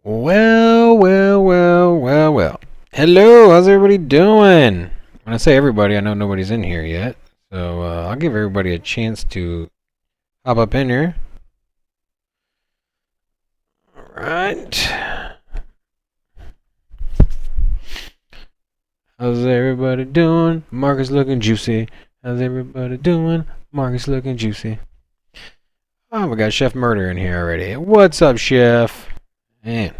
Well. Hello, how's everybody doing? When I say everybody, I know nobody's in here yet. So I'll give everybody a chance to hop up in here. Alright. How's everybody doing? Marcus looking juicy. How's everybody doing? Marcus looking juicy. Oh, we got Chef Murder in here already. What's up, Chef? And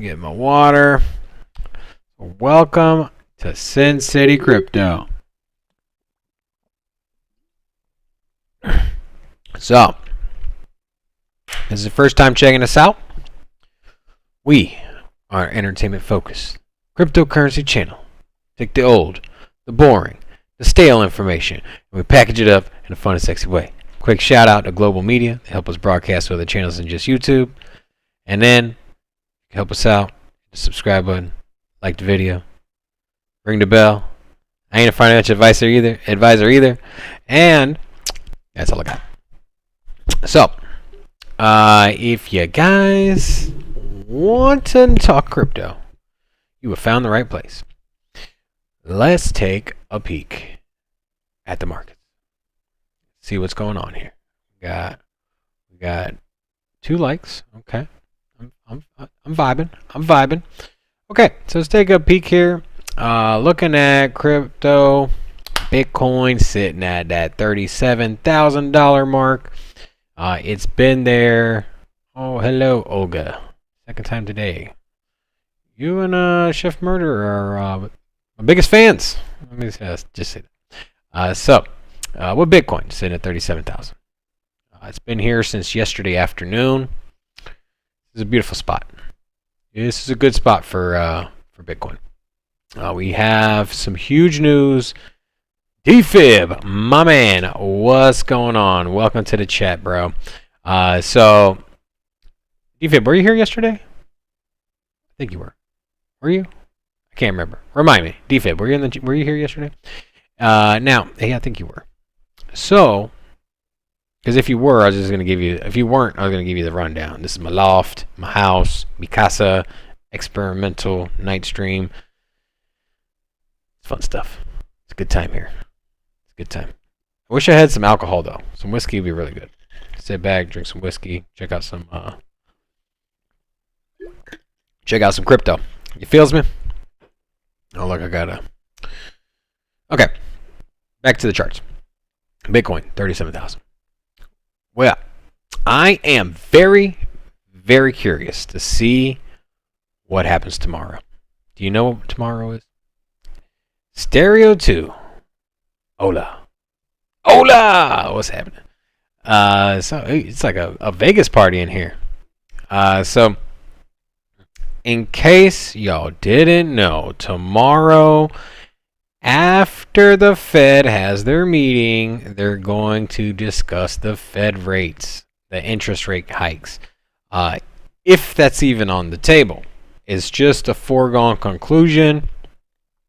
get my water. Welcome to Sin City Crypto. So, this is the first time checking us out. We are an entertainment focused cryptocurrency channel. Take the old, the boring, the stale information, and we package it up in a fun and sexy way. Quick shout out to Global Media. They help us broadcast to other channels than just YouTube. And then help us out. Hit the subscribe button, like the video, ring the bell. I ain't a financial advisor either. And that's all I got. So, if you guys want to talk crypto, you have found the right place. Let's take a peek at the markets. See what's going on here. We got 2 likes. Okay. I'm vibing. Okay, so let's take a peek here. Looking at crypto, Bitcoin sitting at that $37,000 mark. It's been there. Oh, hello, Olga. Second time today. You and Chef Murder are my biggest fans. Let me just say that. With Bitcoin sitting at 37,000. It's been here since yesterday afternoon. This is a beautiful spot. This is a good spot for Bitcoin. We have some huge news. DFib, my man, what's going on? Welcome to the chat, bro. So, DFib, were you here yesterday? I think you were. Were you? I can't remember. Remind me. DFib, were you here yesterday? Now, hey, I think you were. So, because if you were, I was just going to give you, if you weren't, I was going to give you the rundown. This is my loft, my house, mi casa, experimental night stream. It's fun stuff. It's a good time here. It's a good time. I wish I had some alcohol, though. Some whiskey would be really good. Sit back, drink some whiskey, check out some crypto. You feels me? Oh, look, I got Okay. Back to the charts. Bitcoin, 37,000. Well, I am very, very curious to see what happens tomorrow. Do you know what tomorrow is? Stereo 2. Hola. What's happening? So it's like a Vegas party in here. So in case y'all didn't know, tomorrow after the Fed has their meeting, they're going to discuss the Fed rates, the interest rate hikes. If that's even on the table. It's just a foregone conclusion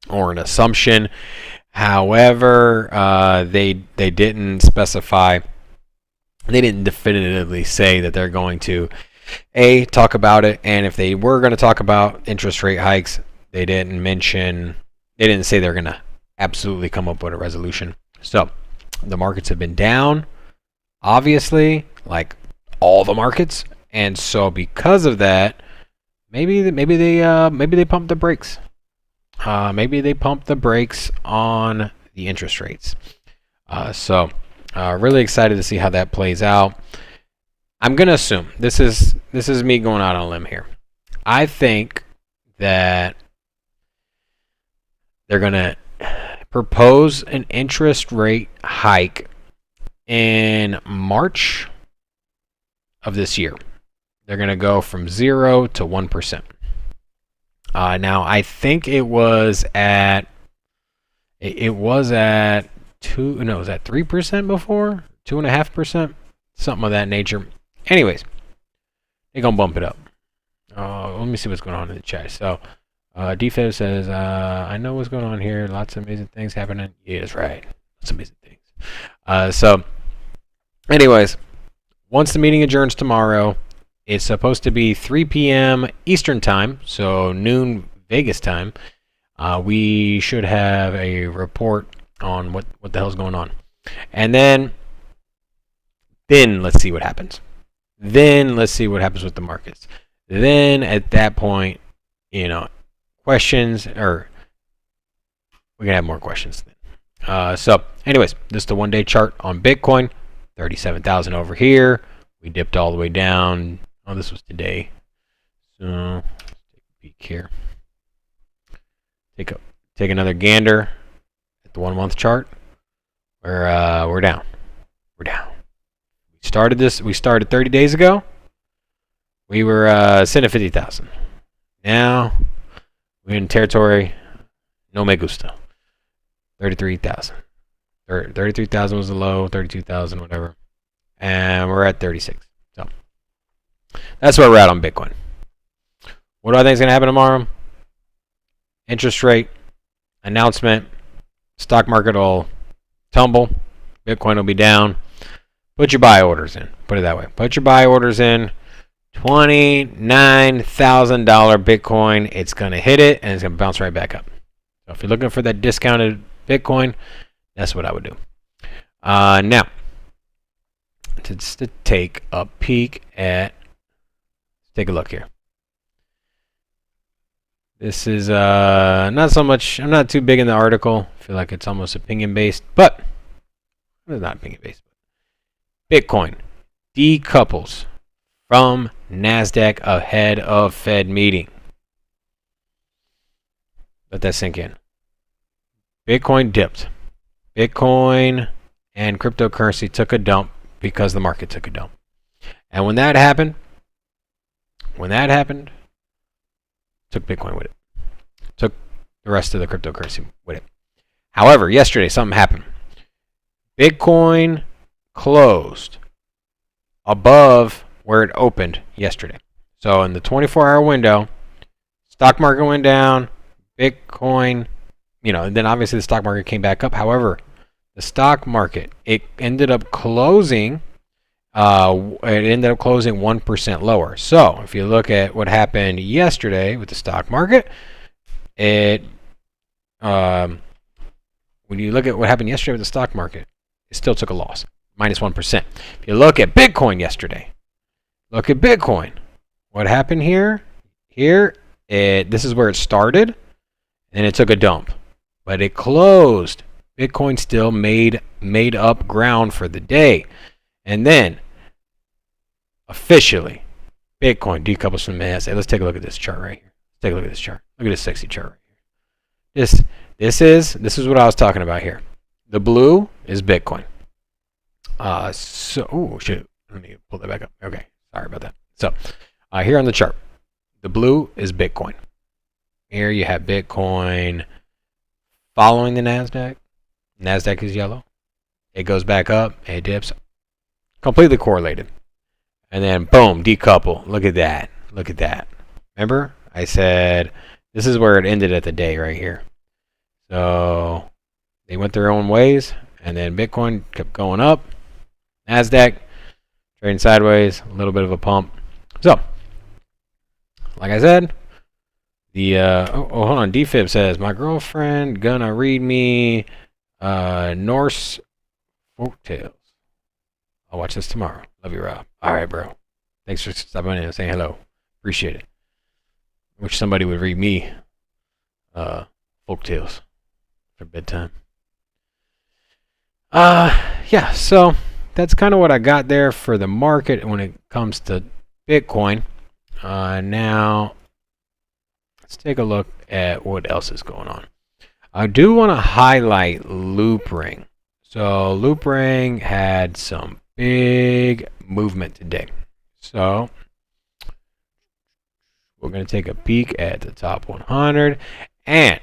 or an assumption. However, they didn't specify, they didn't definitively say that they're going to talk about it, and if they were going to talk about interest rate hikes, they didn't say they're going to absolutely come up with a resolution. So the markets have been down, obviously, like all the markets, and so because of that, maybe they pumped the brakes. Maybe they pumped the brakes on the interest rates. So really excited to see how that plays out. I'm gonna assume this is me going out on a limb here. I think that they're gonna propose an interest rate hike in March of this year. They're gonna go from 0 to 1%. Now I think it was at 3% before, 2.5%, something of that nature. Anyways, they're gonna bump it up. Let me see what's going on in the chat. So, DFib says, I know what's going on here. Lots of amazing things happening. Yeah, that's right. Lots of amazing things. So, anyways, once the meeting adjourns tomorrow, It's supposed to be 3 p.m. Eastern time, so noon Vegas time. We should have a report on what the hell's going on. And then let's see what happens. Then let's see what happens with the markets. Then at that point, questions, or we're going to have more questions. So anyways, this is the 1-day chart on Bitcoin. 37,000 over here. We dipped all the way down. Oh, this was today. So let's take a peek here. Take another gander at the 1-month chart. We're down. We're down. We started 30 days ago. We were sitting at 50,000. Now we're in territory no me gusta. 33,000. 33,000 was the low, 32,000, whatever. And we're at 36. So that's where we're at on Bitcoin. What do I think is going to happen tomorrow? Interest rate announcement. Stock market will tumble. Bitcoin will be down. Put your buy orders in. Put it that way. Put your buy orders in. $29,000 Bitcoin. It's going to hit it and it's going to bounce right back up. So if you're looking for that discounted Bitcoin, that's what I would do. Now, to take a peek at, take a look here. This is not so much, I'm not too big in the article. I feel like it's almost opinion based, but it's not opinion based. Bitcoin decouples from NASDAQ ahead of Fed meeting. Let that sink in. Bitcoin dipped. Bitcoin and cryptocurrency took a dump because the market took a dump. And when that happened, took Bitcoin with it. Took the rest of the cryptocurrency with it. However, yesterday something happened. Bitcoin closed above where it opened yesterday. So in the 24-hour window, stock market went down, Bitcoin, and then obviously the stock market came back up. However, the stock market, it ended up closing 1% lower. So if you look at what happened yesterday with the stock market, when you look at what happened yesterday with the stock market, it still took a loss, -1%. If you look at Bitcoin yesterday, look at Bitcoin. What happened here? This is where it started, and it took a dump, but it closed. Bitcoin still made up ground for the day, and then officially, Bitcoin decouples from the NASDAQ. Let's take a look at this chart right here. Take a look at this chart. Look at this sexy chart right here. This is what I was talking about here. The blue is Bitcoin. Oh shoot. Let me pull that back up. Okay, sorry about that. So here on the chart, the blue is Bitcoin. Here you have Bitcoin following the NASDAQ. NASDAQ is yellow. It goes back up. It dips. Completely correlated. And then boom, decouple. Look at that. Look at that. Remember? I said this is where it ended at the day right here. So they went their own ways, and then Bitcoin kept going up. NASDAQ trading sideways, a little bit of a pump. So, like I said, hold on. DFib says my girlfriend gonna read me Norse folktales. I'll watch this tomorrow. Love you, Rob. All right, bro. Thanks for stopping in and saying hello. Appreciate it. Wish somebody would read me folktales for bedtime. Yeah, so that's kind of what I got there for the market when it comes to Bitcoin. Now, let's take a look at what else is going on. I do want to highlight loopring. So loopring had some big movement today. So we're going to take a peek at the top 100. And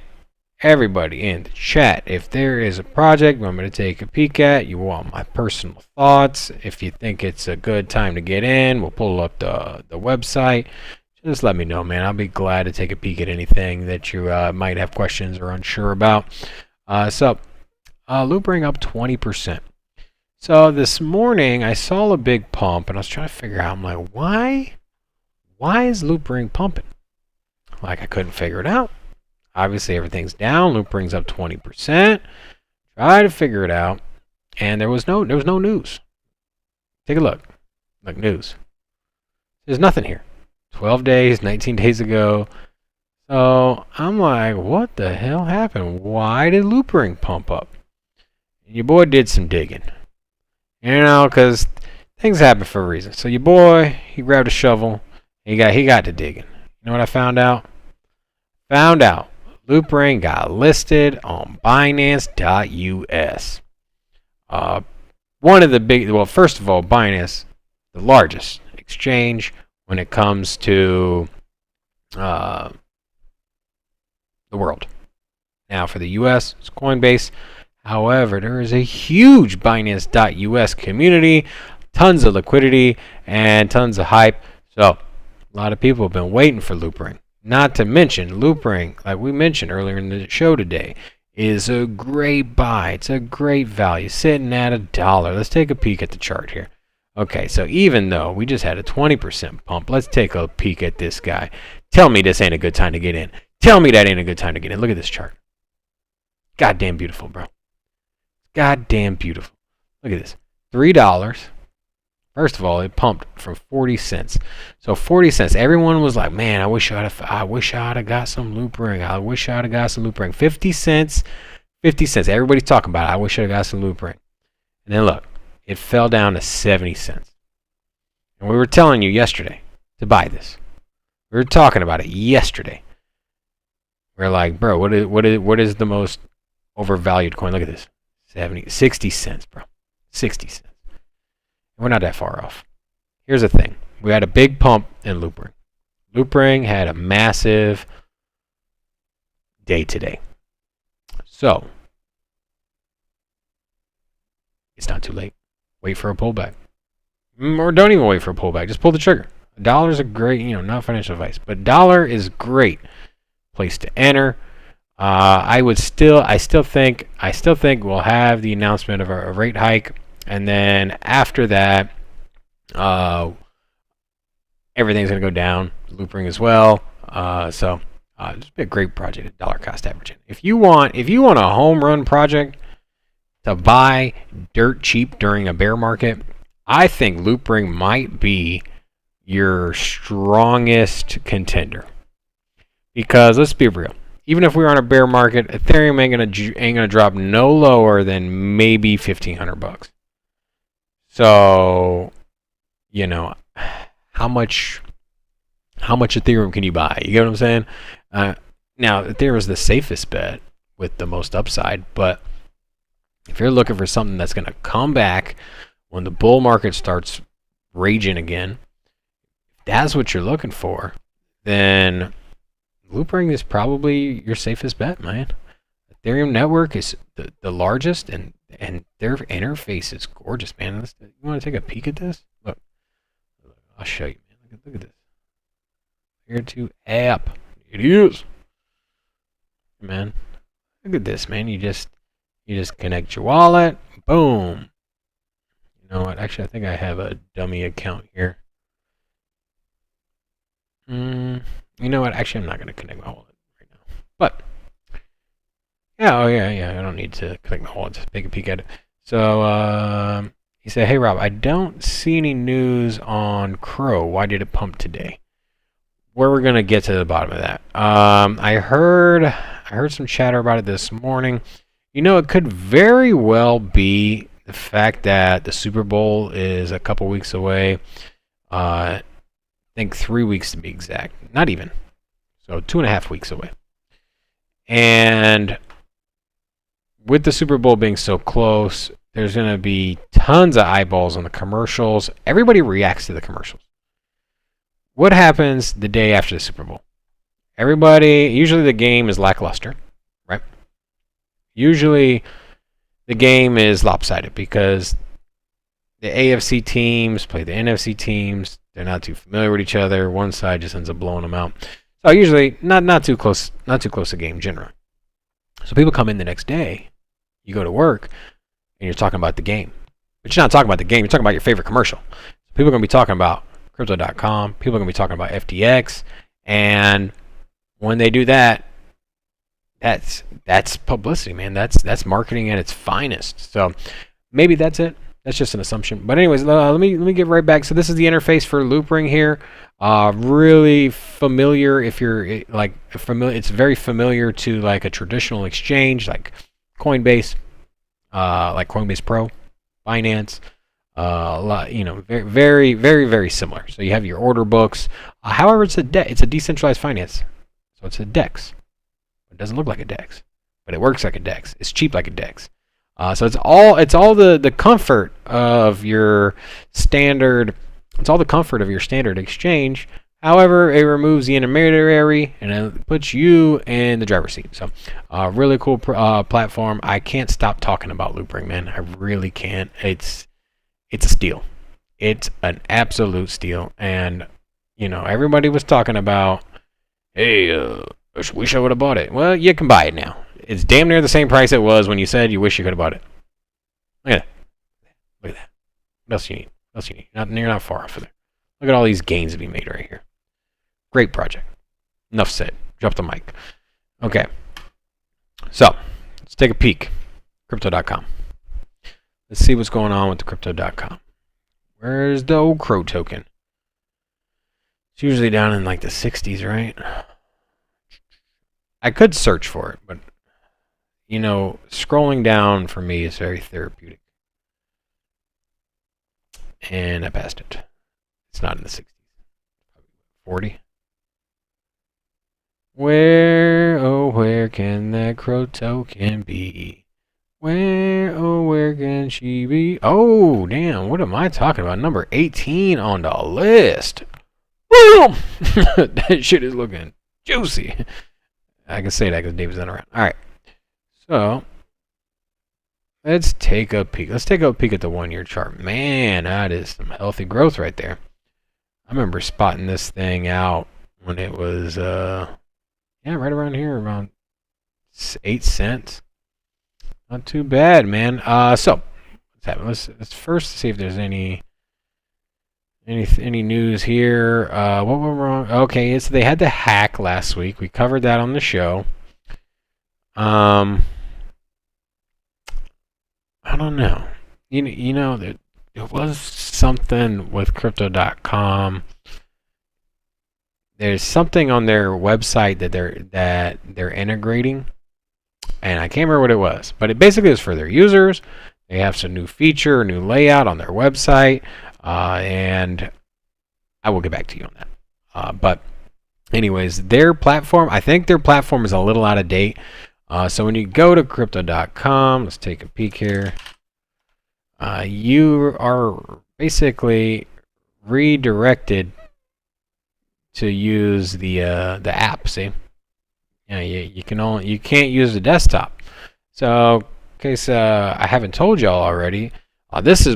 everybody in the chat, if there is a project I'm going to take a peek at, you want my personal thoughts, if you think it's a good time to get in, we'll pull up the website. Just let me know, man. I'll be glad to take a peek at anything that you might have questions or unsure about. So loopring up 20%. So this morning I saw a big pump and I was trying to figure out, I'm like, why why is loopring pumping? Like, I couldn't figure it out. Obviously, everything's down. Loopring's up 20%. Try to figure it out, and there was no news. Take a look. Look, news. There's nothing here. 12 days, 19 days ago. So I'm like, what the hell happened? Why did loopring pump up? And your boy did some digging. You know, because things happen for a reason. So your boy, he grabbed a shovel. He got to digging. You know what I found out? Found out loopring got listed on Binance.us. One of the big, well, first of all, Binance, the largest exchange when it comes to the world. Now for the US, it's Coinbase. However, there is a huge Binance.us community, tons of liquidity, and tons of hype. So a lot of people have been waiting for loopring. Not to mention, loopring, like we mentioned earlier in the show today, is a great buy. It's a great value, sitting at $1. Let's take a peek at the chart here. Okay, so even though we just had a 20% pump, let's take a peek at this guy. Tell me this ain't a good time to get in. Tell me that ain't a good time to get in. Look at this chart. Goddamn beautiful, bro. Goddamn beautiful. Look at this. $3. First of all, it pumped from 40 cents. So 40 cents. Everyone was like, man, I wish I'd have got some loopring. I wish I'd have got some loopring. 50 cents. 50 cents. Everybody's talking about it. I wish I'd have got some loopring. And then look, it fell down to 70 cents. And we were telling you yesterday to buy this. We were talking about it yesterday. We're like, bro, what is the most overvalued coin? Look at this. 60 cents, bro. 60 cents. We're not that far off. Here's the thing. We had a big pump in loopring. Loopring had a massive day today. So, it's not too late. Wait for a pullback. Or don't even wait for a pullback. Just pull the trigger. $1 is a great, not financial advice, but $1 is great place to enter. I still think we'll have the announcement of a rate hike. And then after that, everything's going to go down, loopring as well. So it's a great project at dollar cost averaging. If you want a home run project to buy dirt cheap during a bear market, I think loopring might be your strongest contender. Because let's be real. Even if we were on a bear market, Ethereum ain't gonna drop no lower than maybe $1,500. So, how much Ethereum can you buy? You get what I'm saying? Now, Ethereum is the safest bet with the most upside, but if you're looking for something that's going to come back when the bull market starts raging again, if that's what you're looking for, then loopring is probably your safest bet, man. Ethereum network is the largest, and their interface is gorgeous, man. You want to take a peek at this? Look, I'll show you, man. Look at this. Here to app. It is, man. Look at this, man. You just connect your wallet. Boom. You know what? Actually, I think I have a dummy account here. You know what? Actually, I'm not going to connect my wallet right now. But yeah. I don't need to connect my wallet. Just take a peek at it. So he said, "Hey Rob, I don't see any news on Crow. Why did it pump today?" We're gonna get to the bottom of that. I heard some chatter about it this morning. It could very well be the fact that the Super Bowl is a couple weeks away. I think 3 weeks to be exact. Not even. So 2.5 weeks away. And with the Super Bowl being so close, there's going to be tons of eyeballs on the commercials. Everybody reacts to the commercials. What happens the day after the Super Bowl? Usually the game is lackluster, right? Usually the game is lopsided because the AFC teams play the NFC teams. They're not too familiar with each other. One side just ends up blowing them out. So usually not too close a game generally. So people come in the next day, you go to work, and you're talking about the game. But you're not talking about the game, you're talking about your favorite commercial. So people are going to be talking about Crypto.com. People are going to be talking about FTX. And when they do that, that's publicity, man. That's marketing at its finest. So maybe that's it. That's just an assumption. But anyways, let me get right back. So this is the interface for loopring here. Really familiar if you're like familiar. It's very familiar to like a traditional exchange like Coinbase, like Coinbase Pro, Binance. Very, very, very similar. So you have your order books. However, it's a decentralized finance. So it's a DEX. It doesn't look like a DEX, but it works like a DEX. It's cheap like a DEX. So it's all the comfort of your standard. It's all the comfort of your standard exchange. However, it removes the intermediary and it puts you in the driver's seat. So, really cool platform. I can't stop talking about loopring, man. I really can't. It's a steal. It's an absolute steal. And everybody was talking about, hey, wish I would have bought it. Well, you can buy it now. It's damn near the same price it was when you said you wish you could have bought it. Look at that. Look at that. What else you need? You're not far off of there. Look at all these gains to be made right here. Great project. Enough said. Drop the mic. Okay. So, let's take a peek. Crypto.com. Let's see what's going on with the Crypto.com. Where's the old crow token? It's usually down in like the 60s, right? I could search for it, but scrolling down for me is very therapeutic. And I passed it. It's not in the 60s. 40. Where can that crow token be? Where can she be? Oh, damn, what am I talking about? Number 18 on the list. That shit is looking juicy. I can say that because David's not around. All right. So, let's take a peek. Let's take a peek at the 1-year chart. Man, that is some healthy growth right there. I remember spotting this thing out when it was, right around here, around 8 cents. Not too bad, man. So, what's happening? Let's first see if there's any news here. What went wrong? Okay, so they had the hack last week. We covered that on the show. I don't know. There was something with Crypto.com. There's something on their website that they're integrating, and I can't remember what it was. But it basically is for their users. They have some new feature, new layout on their website, and I will get back to you on that. But anyways, their platform, I think their platform is a little out of date. So when you go to Crypto.com, let's take a peek here. You are basically redirected to use the app. See, you can't use the desktop. So in case I haven't told y'all already, this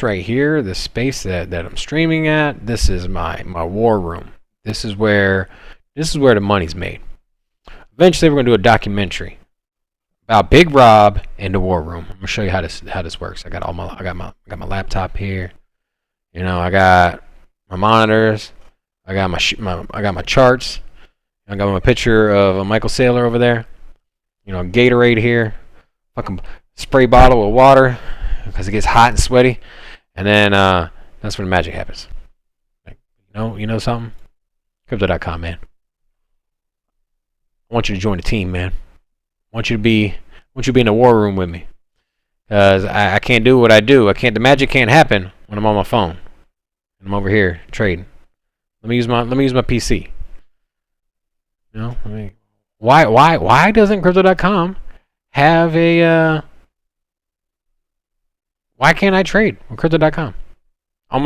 right here, the space that I'm streaming at. This is my war room. This is where the money's made. Eventually, we're gonna do a documentary about Big Rob and the war room. I'm gonna show you how this works. I got my laptop here. I got my monitors. I got my charts. I got my picture of a Michael Saylor over there. Gatorade here. Fucking spray bottle with water because it gets hot and sweaty. And then that's when the magic happens. You know something? Crypto.com, man. I want you to join the team, man. I want you to be in the war room with me. Because I can't do what I do. The magic can't happen when I'm on my phone. And I'm over here trading. Let me use my PC. Why doesn't Crypto.com have a why can't I trade on Crypto.com on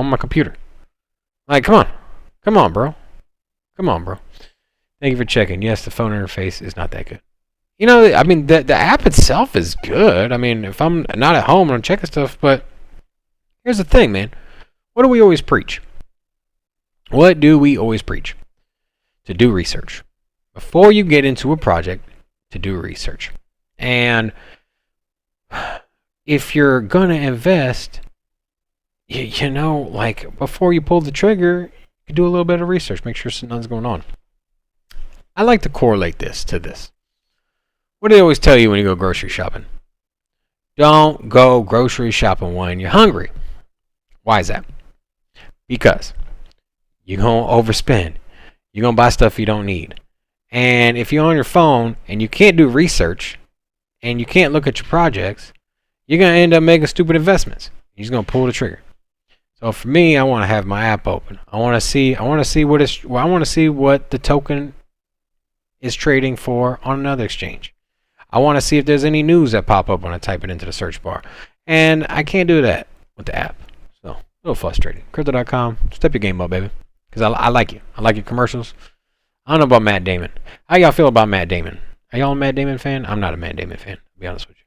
my computer? Like, come on, bro. Thank you for checking. Yes, the phone interface is not that good. The app itself is good. If I'm not at home, I'm checking stuff. But here's the thing, man. What do we always preach? To do research. Before you get into a project, to do research. And if you're going to invest you know, like before you pull the trigger, you do a little bit of research, make sure nothing's going on. I like to correlate this to this. What do they always tell you when you go grocery shopping? Don't go grocery shopping when you're hungry. Why is that? Because you're going to overspend. You're going to buy stuff you don't need. And if you're on your phone and you can't do research and you can't look at your projects, you're going to end up making stupid investments. You're just going to pull the trigger. So for me, I want to have my app open. I want to see what the token is trading for on another exchange. I want to see if there's any news that pop up when I type it into the search bar. And I can't do that with the app. So, a little frustrating. Crypto.com, step your game up, baby. Because I like you. I like your commercials. I don't know about Matt Damon. How y'all feel about Matt Damon? Are y'all a Matt Damon fan? I'm not a Matt Damon fan, to be honest with you.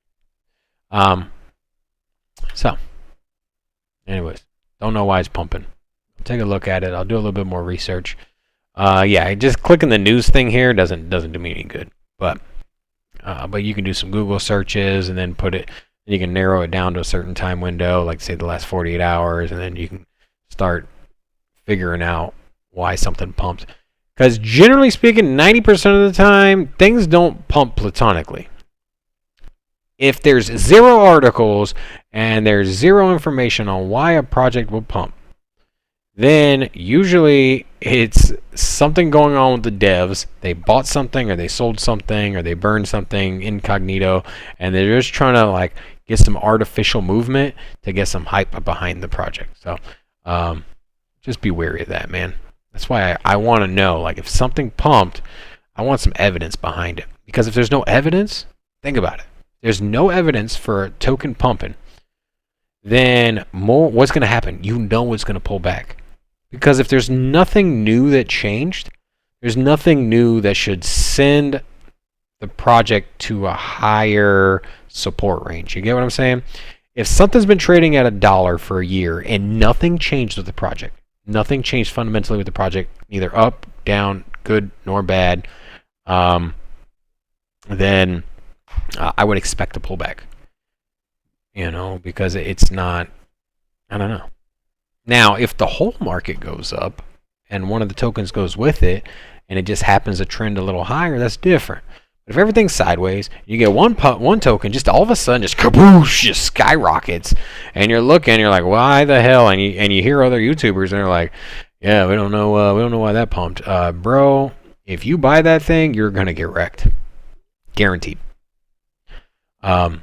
So, anyways, don't know why it's pumping. Take a look at it. I'll do a little bit more research. Yeah, just clicking the news thing here doesn't do me any good. But you can do some Google searches and then you can narrow it down to a certain time window, like say the last 48 hours, and then you can start figuring out why something pumps. Because generally speaking, 90% of the time, things don't pump platonically. If there's 0 articles and there's 0 information on why a project will pump, then usually it's something going on with the devs. They bought something or they sold something or they burned something incognito, and they're just trying to like get some artificial movement to get some hype behind the project. So just be wary of that, man. That's why I want to know, like, if something pumped, I want some evidence behind it. Because if there's no evidence, think about it. There's no evidence for a token pumping, then what's going to happen? You know it's going to pull back. Because if there's nothing new that changed, there's nothing new that should send the project to a higher support range. You get what I'm saying? If something's been trading at $1 for a year and nothing changed with the project, nothing changed fundamentally with the project, neither up, down, good, nor bad, then I would expect a pullback. You know, because it's not, I don't know. Now, if the whole market goes up and one of the tokens goes with it and it just happens to trend a little higher, that's different. But if everything's sideways, you get one token, just all of a sudden, just kaboosh, just skyrockets, and you're looking, you're like, why the hell? And you hear other YouTubers, and they're like, yeah, we don't know why that pumped, bro. If you buy that thing, you're gonna get wrecked, guaranteed. Now,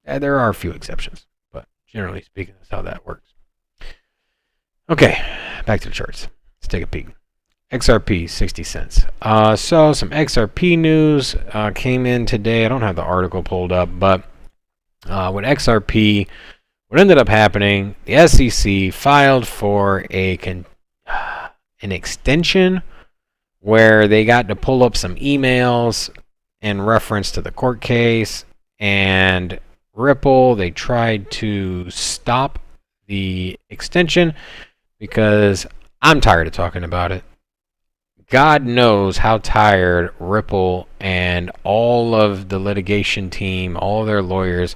there are a few exceptions, but generally speaking, that's how that works. Okay, back to the charts. Let's take a peek. XRP, 60 cents. So some XRP news came in today. I don't have the article pulled up, but with XRP, what ended up happening, the SEC filed for an extension where they got to pull up some emails in reference to the court case, and Ripple, they tried to stop the extension because I'm tired of talking about it. God knows how tired Ripple and all of the litigation team, all of their lawyers,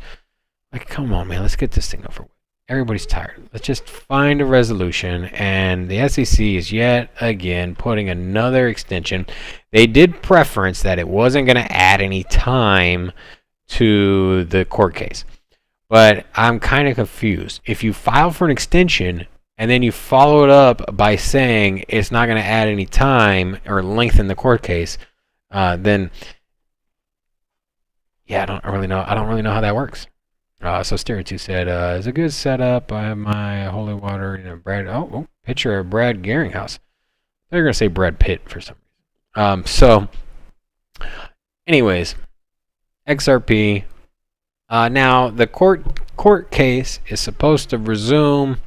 like, come on, man, let's get this thing over with. Everybody's tired. Let's just find a resolution. And the SEC is yet again putting another extension. They did preference that it wasn't going to add any time to the court case. But I'm kind of confused. If you file for an extension and then you follow it up by saying it's not going to add any time or lengthen the court case, then yeah, I don't really know how that works. So Stereo2 said, it's a good setup. I have my holy water in a Brad. Oh, picture of Brad Garringhouse. They're gonna say Brad Pitt for some reason. So, anyways, XRP. Now the court case is supposed to resume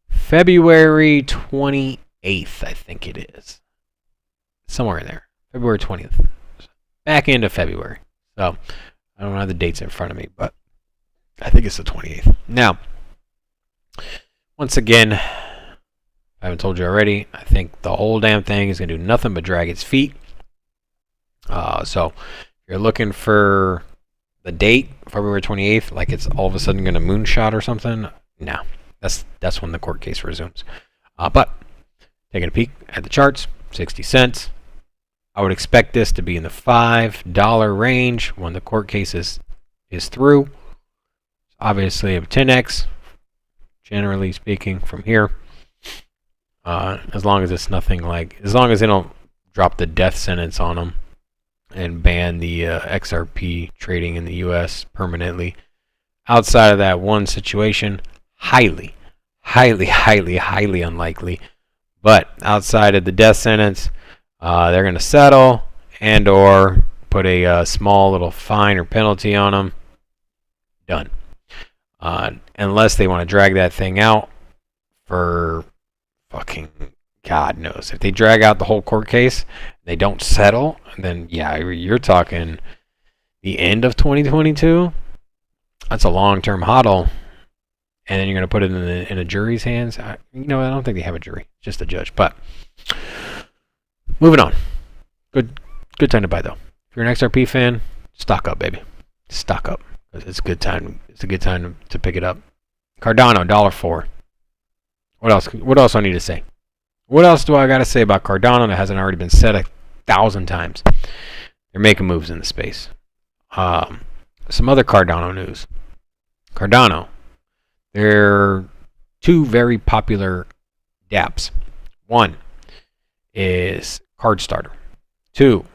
February 28th, I think it is. Somewhere in there. February 20th. Back into February. So, I don't have the dates in front of me, but I think it's the 28th. Now, once again, I haven't told you already, I think the whole damn thing is going to do nothing but drag its feet. So, if you're looking for the date, February 28th, like it's all of a sudden going to moonshot or something. No, that's when the court case resumes. But taking a peek at the charts, 60 cents. I would expect this to be in the $5 range when the court case is through. Obviously, a 10x, generally speaking, from here. As long as it's nothing like, as long as they don't drop the death sentence on them and ban the XRP trading in the U.S. permanently. Outside of that one situation, highly unlikely. But outside of the death sentence, they're going to settle and or put a small little fine or penalty on them. Done. Unless they want to drag that thing out for fucking God knows. If they drag out the whole court case, they don't settle, then yeah, you're talking the end of 2022. That's a long-term hodl. And then you're going to put it in a jury's hands. I don't think they have a jury, just a judge. But moving on. Good time to buy though. If you're an XRP fan, stock up, baby. Stock up. It's a good time. It's a good time to pick it up. Cardano, $1.04. What else? What else do I need to say? What else do I got to say about Cardano that hasn't already been said 1,000 times? They're making moves in the space. Some other Cardano news. Cardano. There are two very popular dApps. One is CardStarter. Two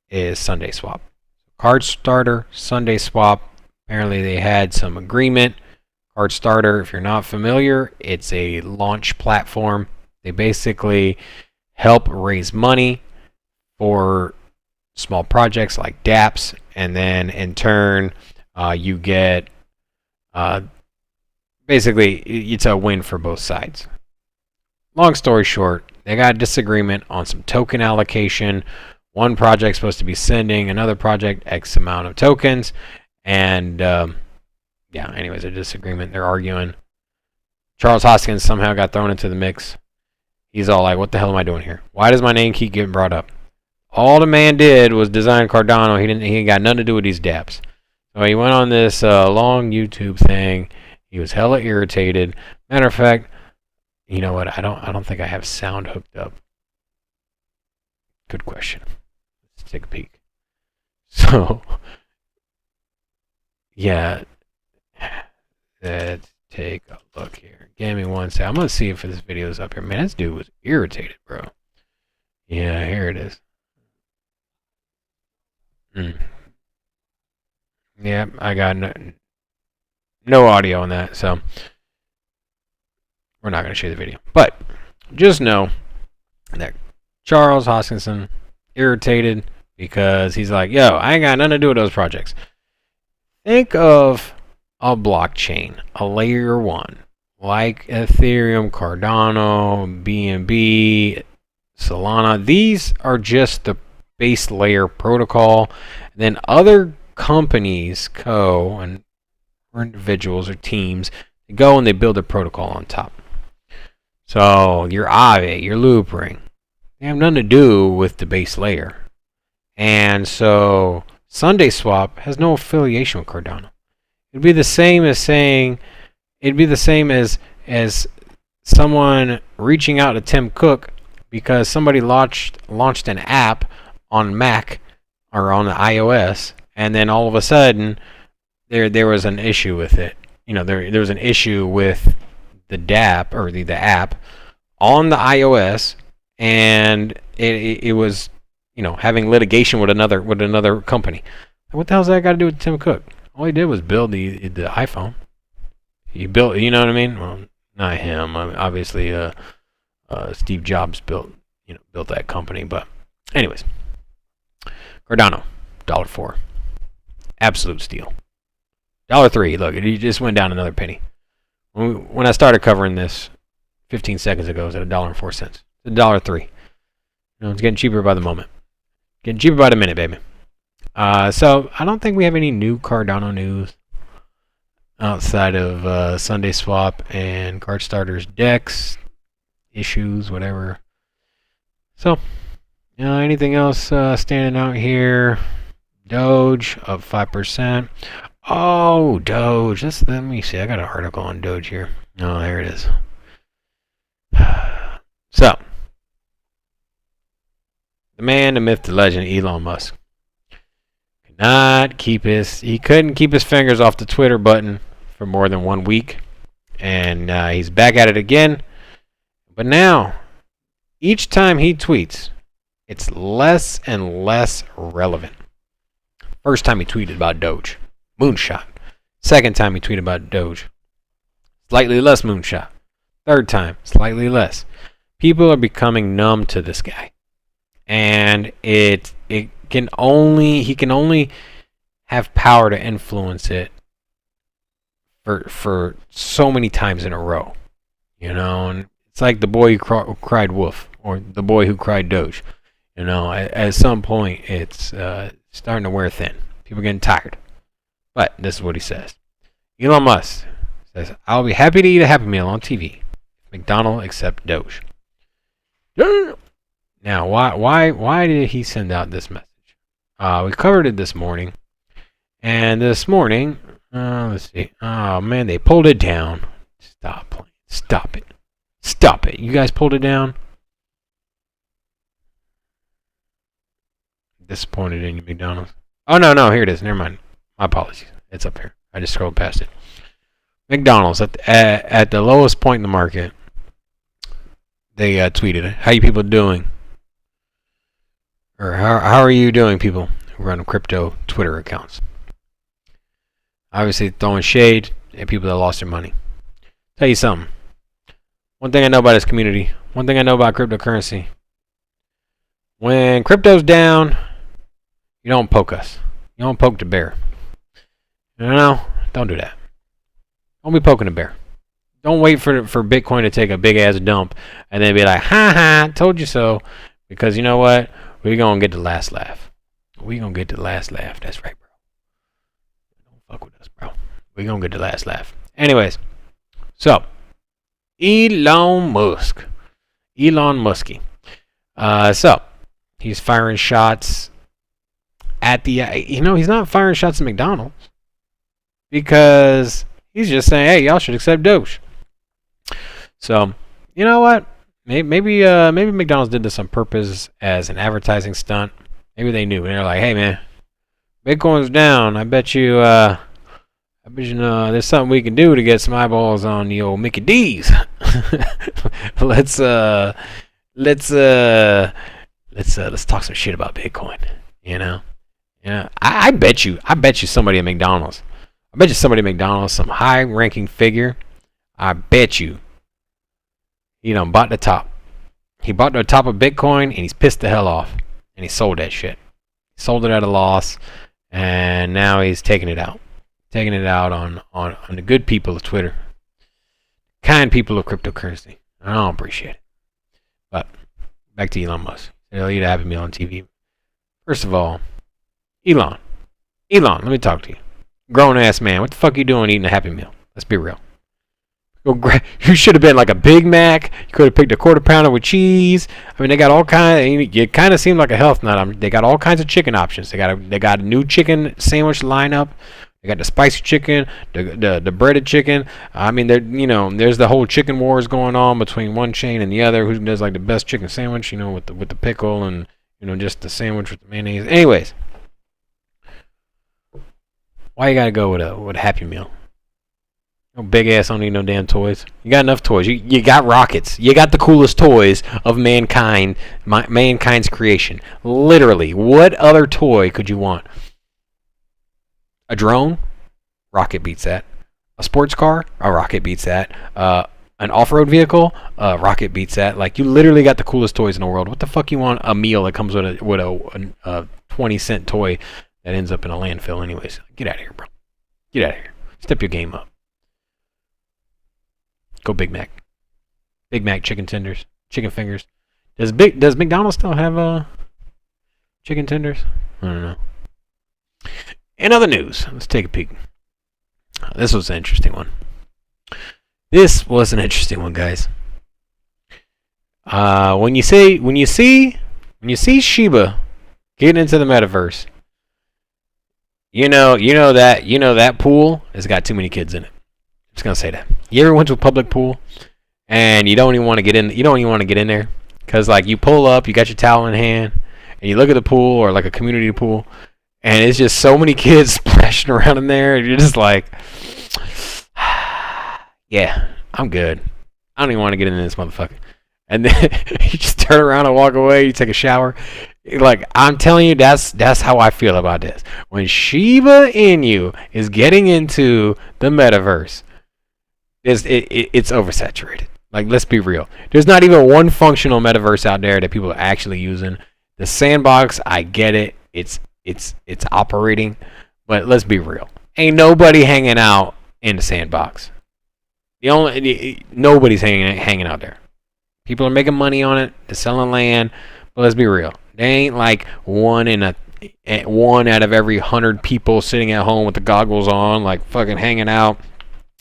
is Sunday Swap. CardStarter, Sunday Swap. Apparently they had some agreement. CardStarter, if you're not familiar, it's a launch platform. They basically help raise money for small projects like dApps, and then in turn you get basically it's a win for both sides. Long story short, they got a disagreement on some token allocation. One project's supposed to be sending another project X amount of tokens, and anyways, a disagreement. They're arguing. Charles Hoskins somehow got thrown into the mix. He's all like, what the hell am I doing here? Why does my name keep getting brought up? All the man did was design Cardano. He ain't got nothing to do with these dApps. So he went on this long YouTube thing. He was hella irritated. Matter of fact, you know what? I don't think I have sound hooked up. Good question. Let's take a peek. So, yeah. Let's take a look here. Give me one sec. I'm going to see if this video is up here. Man, this dude was irritated, bro. Yeah, here it is. Yeah, I got no audio on that, so we're not going to show the video. But just know that Charles Hoskinson irritated because he's like, yo, I ain't got nothing to do with those projects. Think of a blockchain, a layer 1, like Ethereum, Cardano, BNB, Solana. These are just the base layer protocol. And then other companies, or individuals or teams, go and they build a protocol on top. So your Aave, your loopring, they have nothing to do with the base layer. And so Sunday Swap has no affiliation with Cardano. It'd be the same as saying, as someone reaching out to Tim Cook because somebody launched an app on Mac or on the iOS, and then all of a sudden there was an issue with it. There was an issue with the dApp or the app on the iOS, and it was having litigation with another company. What the hell's that got to do with Tim Cook? All he did was build the iPhone. He built, you know what I mean? Well, not him. Obviously, Steve Jobs built that company. But anyways, Cardano, $1.04, absolute steal. $1.03. Look, it just went down another penny. When I started covering this 15 seconds ago, it was at $1.04. It's $1.03. It's getting cheaper by the moment. Getting cheaper by the minute, baby. So I don't think we have any new Cardano news outside of Sunday Swap and CardStarter's DEX issues, whatever. So, anything else standing out here? Doge up 5%. Oh, Doge. Let me see. I got an article on Doge here. Oh, there it is. So, the man, the myth, the legend, Elon Musk. He couldn't keep his fingers off the Twitter button for more than 1 week. And he's back at it again. But now, each time he tweets, it's less and less relevant. First time he tweeted about Doge, moonshot. Second time he tweeted about Doge, slightly less moonshot. Third time, slightly less. People are becoming numb to this guy, and he can only have power to influence it for so many times in a row, And it's like the boy who cried wolf, or the boy who cried Doge. At some point, it's starting to wear thin. People are getting tired. But this is what he says. Elon Musk says, "I'll be happy to eat a Happy Meal on TV. McDonald's accept Doge." Now, why did he send out this message? We covered it this morning. And this morning, let's see. Oh, man, they pulled it down. Stop playing. Stop it. Stop it. You guys pulled it down? Disappointed in you, McDonald's. Oh, no, here it is. Never mind. My apologies. It's up here. I just scrolled past it. McDonald's, at the lowest point in the market, they tweeted, "How you people doing?" Or, how are you doing, people who run crypto Twitter accounts? Obviously, throwing shade at people that lost their money. Tell you something. One thing I know about this community, one thing I know about cryptocurrency, when crypto's down, you don't poke us. You don't poke the bear. Don't do that. Don't be poking the bear. Don't wait for Bitcoin to take a big ass dump and then be like, ha, told you so. Because you know what? We're going to get the last laugh. We're going to get the last laugh. That's right, bro. Don't fuck with us, bro. We're going to get the last laugh. Anyways, so, Elon Musk. Elon Musky. So, he's firing shots at the... he's not firing shots at McDonald's. Because he's just saying, hey, y'all should accept Doge. So, you know what? Maybe McDonald's did this on purpose as an advertising stunt. Maybe they knew. And they're like, hey, man, Bitcoin's down. I bet you there's something we can do to get some eyeballs on the old Mickey D's. Let's talk some shit about Bitcoin. I bet you somebody at McDonald's. Some high-ranking figure. I bet you. Bought the top. He bought the top of Bitcoin, and he's pissed the hell off. And he sold that shit. Sold it at a loss, and now he's taking it out. Taking it out on the good people of Twitter. Kind people of cryptocurrency. I don't appreciate it. But, back to Elon Musk. He'll eat a Happy Meal on TV. First of all, Elon, let me talk to you. Grown-ass man, what the fuck are you doing eating a Happy Meal? Let's be real. You should have been like a Big Mac. You could have picked a quarter pounder with cheese. I mean, they got all kinds. It kind of seemed like a health nut. They got all kinds of chicken options. They got a new chicken sandwich lineup. They got the spicy chicken, the breaded chicken. I mean, there's the whole chicken wars going on between one chain and the other. Who does like the best chicken sandwich? With the pickle and just the sandwich with the mayonnaise. Anyways, why you gotta go with a Happy Meal? No big ass don't need no damn toys. You got enough toys. You got rockets. You got the coolest toys of mankind's creation. Literally, what other toy could you want? A drone? Rocket beats that. A sports car? A rocket beats that. An off-road vehicle? Rocket beats that. Like, you literally got the coolest toys in the world. What the fuck you want a meal that comes with a 20-cent toy that ends up in a landfill anyways? Get out of here, bro. Get out of here. Step your game up. Go Big Mac. Big Mac chicken tenders, chicken fingers. Does McDonald's still have chicken tenders? I don't know. In other news, let's take a peek. This was an interesting one. Guys. When you see Shiba getting into the metaverse, that pool has got too many kids in it. I'm just gonna say that. You ever went to a public pool and you don't even want to get in? You don't even want to get in there because like you pull up, you got your towel in hand, and you look at the pool or like a community pool, and it's just so many kids splashing around in there, and you're just like, yeah, I'm good. I don't even want to get in this motherfucker. And then you just turn around and walk away. You take a shower. Like I'm telling you, that's how I feel about this. When Shiba Inu is getting into the metaverse, it's oversaturated. Like let's be real. There's not even one functional metaverse out there that people are actually using. The sandbox, I get it. It's operating, but let's be real. Ain't nobody hanging out in the sandbox. Nobody's hanging out there. People are making money on it. They're selling land, but let's be real. They ain't like one out of every 100 people sitting at home with the goggles on, like fucking hanging out,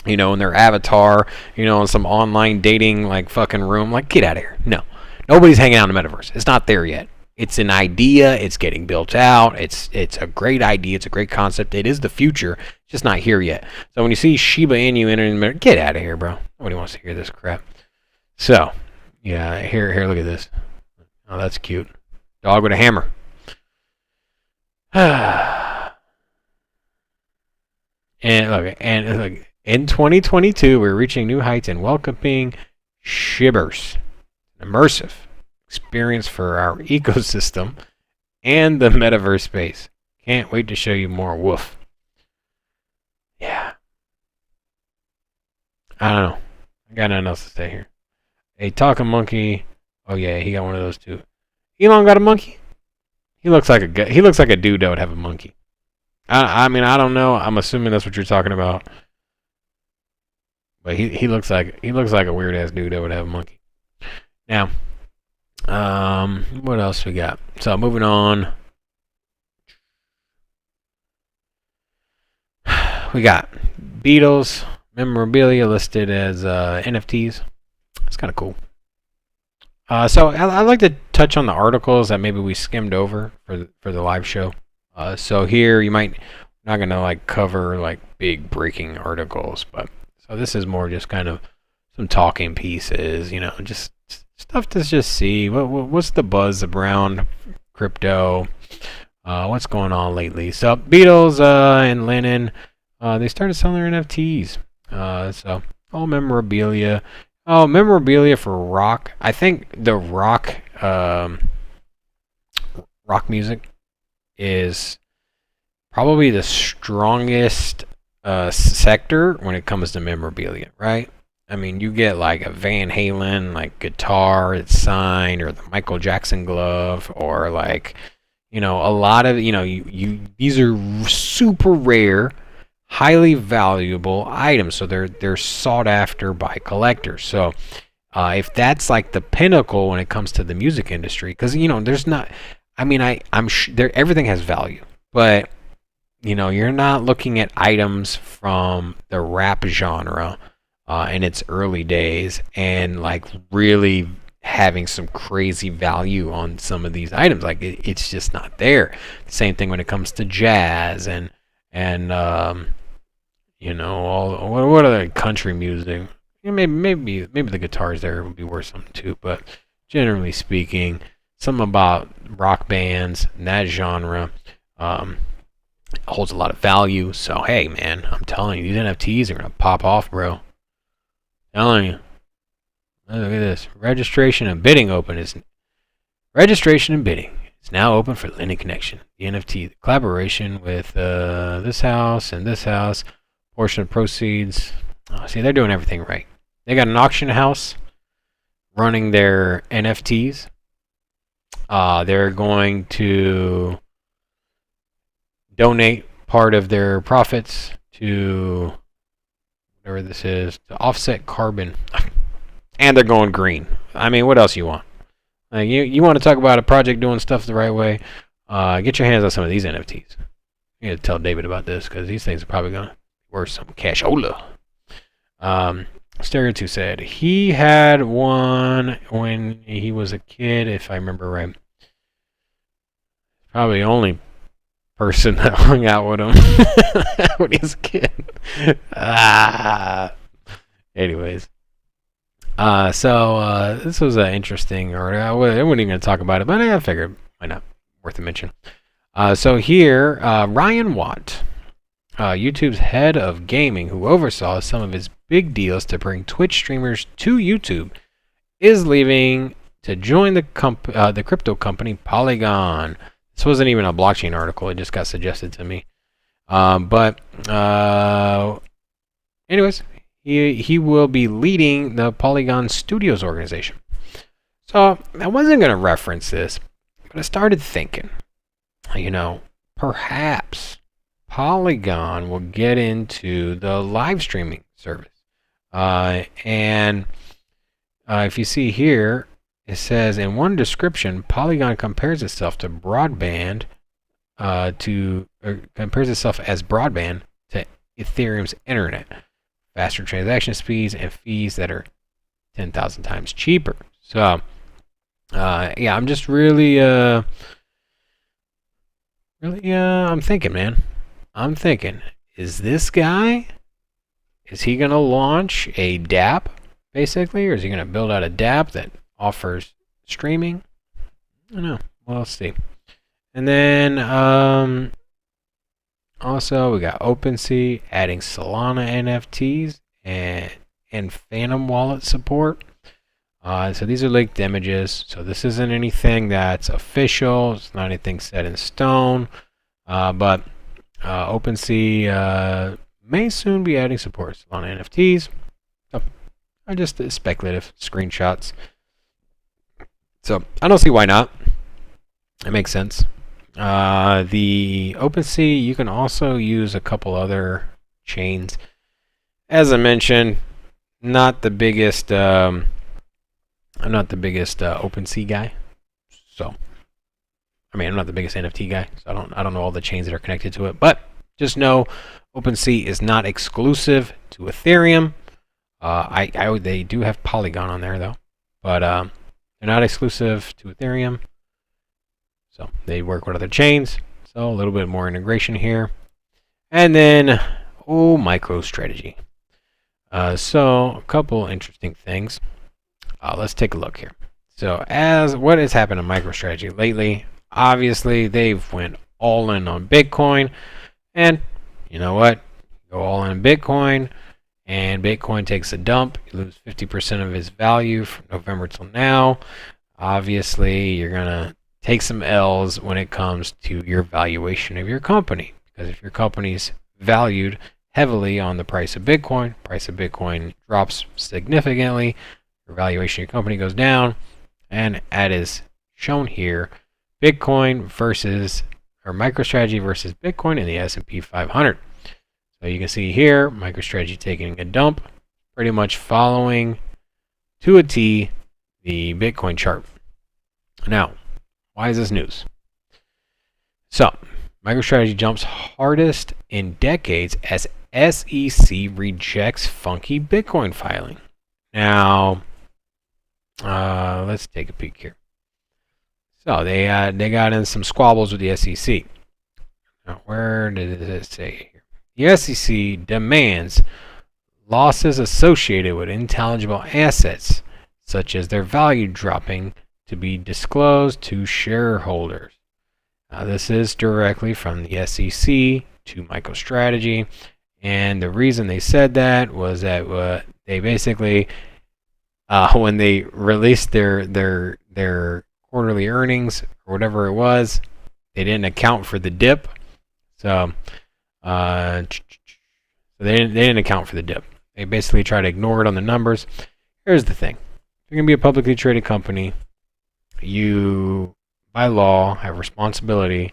in their avatar, in some online dating like fucking room. Like get out of here. No, nobody's hanging out in the metaverse. It's not there yet. It's an idea. It's getting built out. It's a great idea. It's a great concept. It is the future. It's just not here yet. So when you see Shiba Inu entering the metaverse, get out of here, bro. Nobody wants to hear this crap. So yeah, here, look at this. Oh, that's cute. Dog with a hammer. and look, in 2022, we're reaching new heights and welcoming Shibbers, an immersive experience for our ecosystem and the metaverse space. Can't wait to show you more. Woof. Yeah. I don't know. I got nothing else to say here. A talking monkey. Oh yeah, he got one of those too. Elon got a monkey. He looks like a dude that would have a monkey. I mean, I don't know. I'm assuming that's what you're talking about. But he looks like a weird ass dude that would have a monkey. Now, what else we got? So moving on. We got Beatles memorabilia listed as NFTs. That's kind of cool. So I'd like to touch on the articles that maybe we skimmed over for the live show. So here you might not gonna like cover like big breaking articles, but so this is more just kind of some talking pieces, just stuff to just see what's the buzz around crypto, what's going on lately. So Beatles and Lennon, they started selling their NFTs. So all memorabilia. Oh, memorabilia for rock. I think the rock music is probably the strongest sector when it comes to memorabilia, right? I mean, you get like a Van Halen like guitar that's signed, or the Michael Jackson glove, or like, a lot of, these are super rare, highly valuable items, so they're sought after by collectors. So if that's like the pinnacle when it comes to the music industry, because there's not, I mean, I'm sure everything has value, but you're not looking at items from the rap genre in its early days and like really having some crazy value on some of these items. Like it's just not there. Same thing when it comes to jazz and all what other country music. Maybe the guitars there would be worth something too, but generally speaking, something about rock bands and that genre holds a lot of value. So hey man, I'm telling you, these NFTs are gonna pop off, bro. Telling you. Look at this. Registration and bidding is now open for Lineage Connection. The NFT collaboration with this house and this house. Portion of proceeds. Oh, see, they're doing everything right. They got an auction house running their NFTs. They're going to donate part of their profits to whatever this is, to offset carbon. And they're going green. I mean, what else you want? Like, you want to talk about a project doing stuff the right way? Get your hands on some of these NFTs. You got to tell David about this, because these things are probably going to be worth some cashola. Stereo 2 said he had one when he was a kid, if I remember right. Probably only person that hung out with him when he was a kid. Anyways. So this was an interesting article. I wasn't even going to talk about it, but I figured why not? Worth a mention. So here, Ryan Watt, YouTube's head of gaming, who oversaw some of his big deals to bring Twitch streamers to YouTube, is leaving to join the crypto company Polygon. This wasn't even a blockchain article; it just got suggested to me. Anyways, he will be leading the Polygon Studios organization. So I wasn't going to reference this, but I started thinking, perhaps Polygon will get into the live streaming service. If you see here, it says in one description, Polygon compares itself to broadband, compares itself as broadband to Ethereum's internet, faster transaction speeds and fees that are 10,000 times cheaper. So, I'm just really, I'm thinking, man. I'm thinking, is this guy? Is he gonna launch a dApp, basically, or is he gonna build out a dApp that offers streaming? I don't know. We'll see. And then also we got OpenSea adding Solana NFTs and Phantom Wallet support. So these are leaked images. So this isn't anything that's official. It's not anything set in stone. But OpenSea may soon be adding support for Solana NFTs. So, are just speculative screenshots. So I don't see why not. It makes sense. The OpenSea, you can also use a couple other chains. As I mentioned, not the biggest. I'm not the biggest OpenSea guy. So, I'm not the biggest NFT guy. So I don't know all the chains that are connected to it. But just know, OpenSea is not exclusive to Ethereum. They do have Polygon on there though, but they're not exclusive to Ethereum. So they work with other chains. So a little bit more integration here. And then, MicroStrategy. So a couple interesting things. Let's take a look here. So what has happened to MicroStrategy lately? Obviously, they've went all in on Bitcoin. And you know what? Go all in on Bitcoin, and Bitcoin takes a dump. You lose 50% of its value from November till now. Obviously, you're going to take some L's when it comes to your valuation of your company. Because if your company's valued heavily on the price of Bitcoin drops significantly, your valuation of your company goes down. And as is shown here, MicroStrategy versus Bitcoin in the S&P 500. So you can see here, MicroStrategy taking a dump, pretty much following to a T the Bitcoin chart. Now, why is this news? So, MicroStrategy jumps hardest in decades as SEC rejects funky Bitcoin filing. Now, let's take a peek here. So they got in some squabbles with the SEC. Now, where did it say here? The SEC demands losses associated with intangible assets, such as their value dropping, to be disclosed to shareholders. Now, this is directly from the SEC to MicroStrategy, and the reason they said that was that they basically, when they released their quarterly earnings or whatever it was, they didn't account for the dip. So they didn't account for the dip. They basically try to ignore it on the numbers. Here's the thing. If you're going to be a publicly traded company, you, by law, have responsibility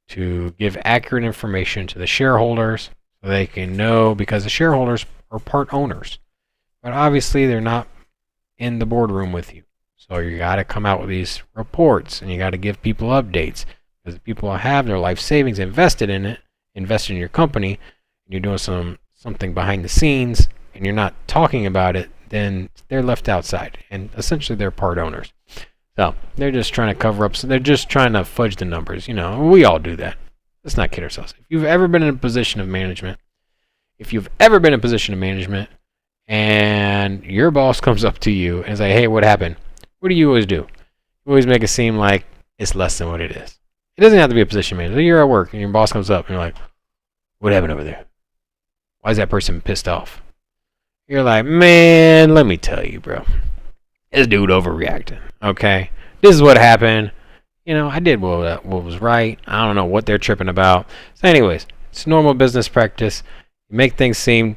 to give accurate information to the shareholders so they can know, because the shareholders are part owners. But obviously, they're not in the boardroom with you. So you got to come out with these reports, and you got to give people updates, because the people have their life savings invested in your company, and you're doing something behind the scenes, and you're not talking about it, then they're left outside, and essentially they're part owners. So they're just trying to cover up. So they're just trying to fudge the numbers. We all do that. Let's not kid ourselves. If you've ever been in a position of management, and your boss comes up to you and say, hey, what happened? What do? You always make it seem like it's less than what it is. It doesn't have to be a position manager. You're at work and your boss comes up and you're like, what happened over there? Why is that person pissed off? You're like, man, let me tell you, bro. This dude overreacted. Okay? This is what happened. I did what was right. I don't know what they're tripping about. So anyways, it's normal business practice. You make things seem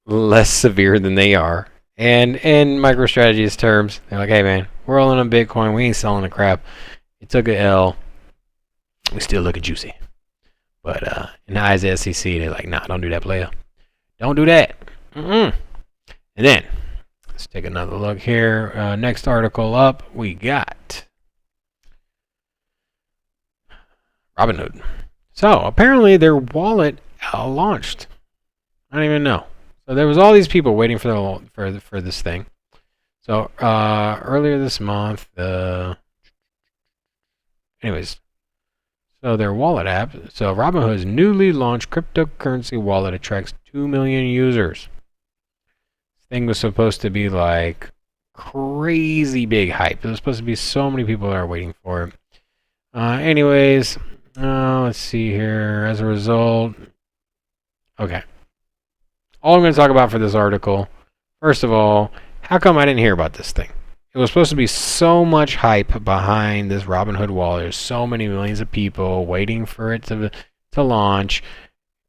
less severe than they are. And in MicroStrategy's terms, they're like, hey, man, we're all in on Bitcoin. We ain't selling the crap. You took an L. We still looking juicy. But in the eyes of the SEC, they're like, nah, don't do that, player. Don't do that. And then, let's take another look here. Next article up, we got Robinhood. So, apparently their wallet launched. I don't even know. So, there was all these people waiting for this thing. So, earlier this month, anyways, so their wallet app, so Robinhood's newly launched cryptocurrency wallet attracts 2 million users. This thing was supposed to be like crazy big hype. There was supposed to be so many people that are waiting for it. Anyways, let's see here. As a result, okay. All I'm going to talk about for this article, first of all, how come I didn't hear about this thing? It was supposed to be so much hype behind this Robinhood wallet. There's so many millions of people waiting for it to launch,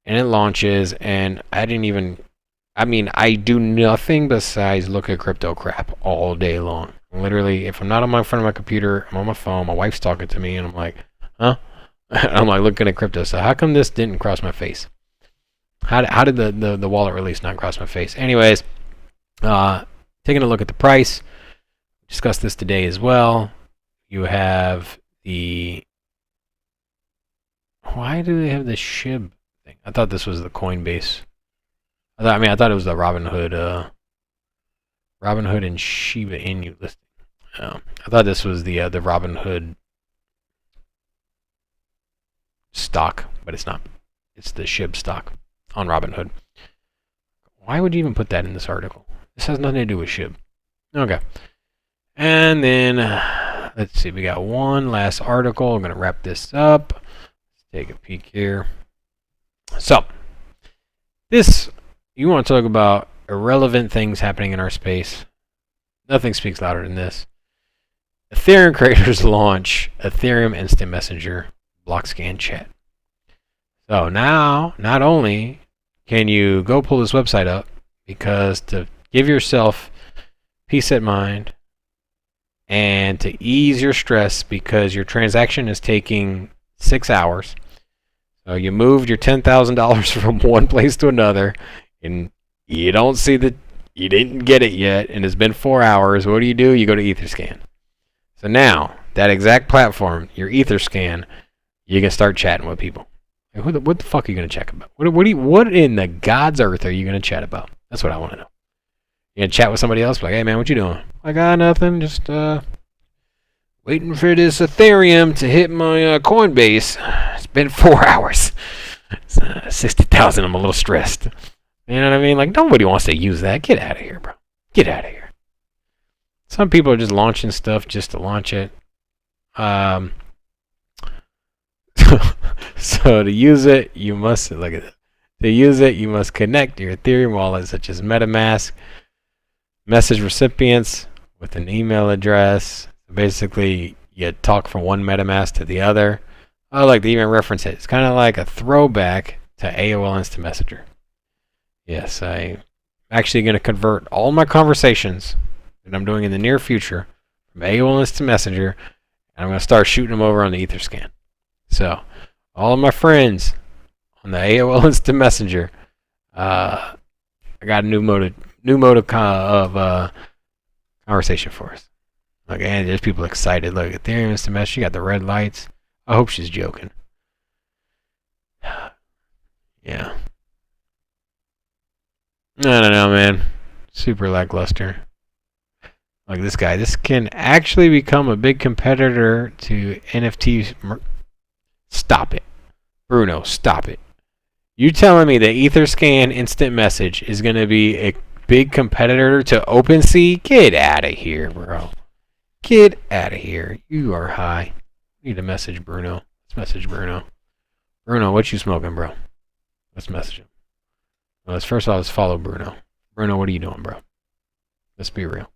and it launches, and I do nothing besides look at crypto crap all day long. Literally, if I'm not on my front of my computer, I'm on my phone, my wife's talking to me, and I'm like, huh? I'm like looking at crypto. So how come this didn't cross my face? How did the wallet release not cross my face? Anyways, taking a look at the price. Discussed this today as well. You have why do they have the SHIB thing? I thought this was the Coinbase. I thought it was the Robinhood and Shiba Inu listing. I thought this was the Robinhood stock, but it's not. It's the SHIB stock on Robinhood. Why would you even put that in this article? This has nothing to do with SHIB. Okay. And then, let's see, we got one last article. I'm going to wrap this up. Let's take a peek here. So, you want to talk about irrelevant things happening in our space. Nothing speaks louder than this. Ethereum creators launch Ethereum Instant Messenger block scan chat. So now, not only can you go pull this website up, because to give yourself peace of mind, and to ease your stress because your transaction is taking 6 hours. So you moved your $10,000 from one place to another, and you don't see you didn't get it yet, and it's been 4 hours. What do? You go to Etherscan. So now, that exact platform, your Etherscan, you can start chatting with people. Like, what the fuck are you going to chat about? What in the God's earth are you going to chat about? That's what I want to know. You gonna chat with somebody else? Like, hey man, what you doing? Like, nothing. Just waiting for this Ethereum to hit my Coinbase. It's been 4 hours. It's 60,000. I'm a little stressed. You know what I mean? Like, nobody wants to use that. Get out of here, bro. Get out of here. Some people are just launching stuff just to launch it. So to use it, you must look at it. To use it, you must connect your Ethereum wallet, such as MetaMask, message recipients with an email address. Basically, you talk from one MetaMask to the other. I like to even reference it. It's kind of like a throwback to AOL Instant Messenger. Yes, I'm actually going to convert all my conversations that I'm doing in the near future from AOL Instant Messenger, and I'm going to start shooting them over on the Etherscan. So, all of my friends on the AOL Instant Messenger, I got a new mode of conversation for us. Okay, and there's people excited. Look, Ethereum Instant Messenger, she got the red lights. I hope she's joking. Yeah. I don't know, man. Super lackluster. Like this guy. This can actually become a big competitor to NFT. Stop it. Bruno, stop it. You telling me that Etherscan Instant Message is going to be a big competitor to OpenSea? Get out of here, bro. Get out of here. You are high. Need a message, Bruno. Let's message Bruno. Bruno, what you smoking, bro? Let's message him. Well, first of all, let's follow Bruno. Bruno, what are you doing, bro? Let's be real.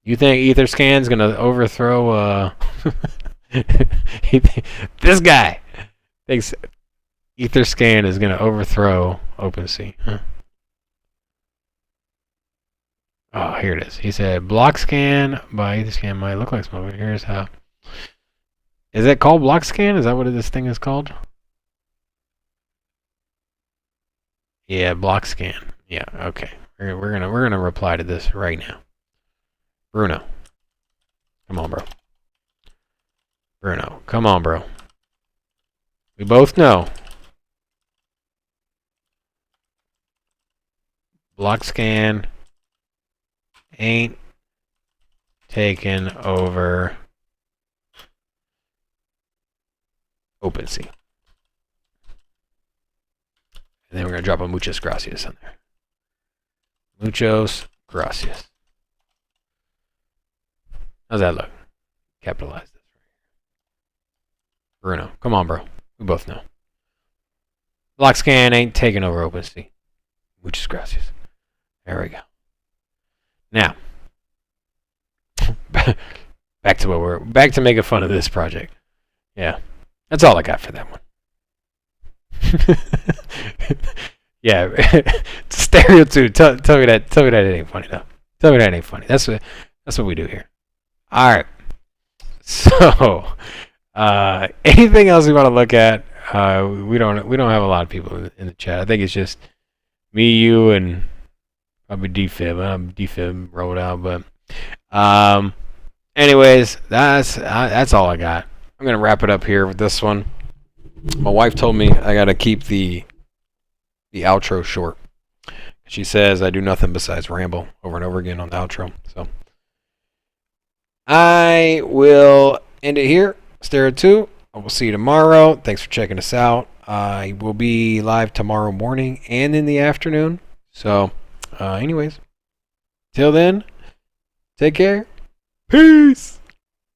You think Etherscan's going to overthrow... This guy thinks Etherscan is going to overthrow OpenSea. Huh? Oh, here it is. He said, block scan by Etherscan might look like smoking. Here's how. Is it called block scan? Is that what this thing is called? Yeah, block scan. Yeah, okay. We're gonna reply to this right now. Bruno. Come on, bro. Bruno, come on, bro. We both know. Block scan ain't taken over OpenSea. And then we're going to drop a muchas gracias on there. Muchos gracias. How's that look? Capitalize this. Bruno, come on, bro. We both know. Block scan ain't taking over OpenSea. Muchas gracias. There we go. Now, back to making fun of this project. Yeah, that's all I got for that one. Yeah, Stereo 2. Tell me that it ain't funny though. Tell me that ain't funny. That's what we do here. All right. So, anything else you want to look at? We don't have a lot of people in the chat. I think it's just me, you, and probably DFib. I'm DFib rolled out, but anyways, that's all I got. I'm gonna wrap it up here with this one. My wife told me I gotta keep the outro short. She says I do nothing besides ramble over and over again on the outro. So I will end it here. Stereo 2. I will see you tomorrow. Thanks for checking us out. I will be live tomorrow morning and in the afternoon. So, anyways, till then, take care. Peace.